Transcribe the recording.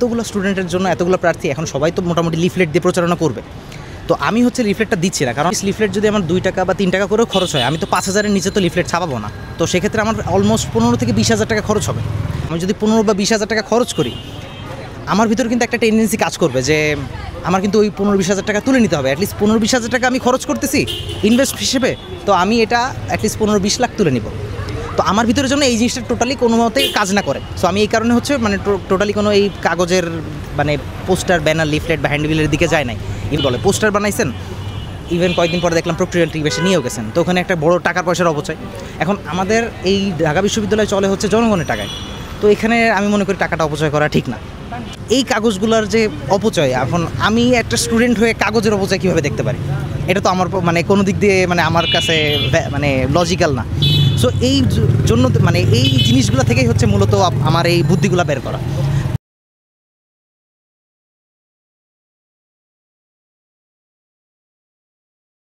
এতগুলো স্টুডেন্টের জন্য এতগুলো প্রার্থী, এখন সবাই তো মোটামুটি লিফলেট দিয়ে প্রচারণা করবে। তো আমি হচ্ছে লিফলেটটা দিচ্ছি না, কারণ লিফলেট যদি আমার 2 টাকা বা 3 টাকা করেও খরচ হয়, আমি তো 5,000-এর নিচে তো লিফলেট ছাপাবো না। তো সেক্ষেত্রে আমার অলমোস্ট 15 থেকে 20,000 টাকা খরচ হবে। আমি যদি 15 বা 20,000 টাকা খরচ করি, আমার ভিতরে কিন্তু একটা টেন্ডেন্সি কাজ করবে যে আমার কিন্তু ওই 15-20,000 টাকা তুলে নিতে হবে। অ্যাটলিস্ট 15-20,000 টাকা আমি খরচ করতেছি ইনভেস্ট হিসেবে, তো আমি এটা অ্যাটলিস্ট 15-20 লাখ তুলে নিব। তো আমার ভিতরের জন্য এই জিনিসটা টোটালি কোনো মতেই কাজ না করে। সো আমি এই কারণে হচ্ছে মানে টোটালি কোনো এই কাগজের মানে পোস্টার, ব্যানার, লিফলেট বা হ্যান্ডবিলের দিকে যায় নাই। বলে পোস্টার বানাইছেন, ইভেন কয়েকদিন পরে দেখলাম প্রক্রিয়া বেশি নিয়েও গেছেন, তো ওখানে একটা বড় টাকার পয়সার অপচয়। এখন আমাদের এই ঢাকা বিশ্ববিদ্যালয় চলে হচ্ছে জনগণের টাকায়, তো এখানে আমি মনে করি টাকাটা অপচয় করা ঠিক না। এই কাগজগুলোর যে অপচয়, এখন আমি একটা স্টুডেন্ট হয়ে কাগজের অপচয় কীভাবে দেখতে পারি, এটা তো আমার মানে কোনো দিক দিয়ে মানে আমার কাছে মানে লজিক্যাল না। সো এই জন্য মানে এই জিনিসগুলো থেকেই হচ্ছে মূলত আমার এই বুদ্ধিগুলো বের করা।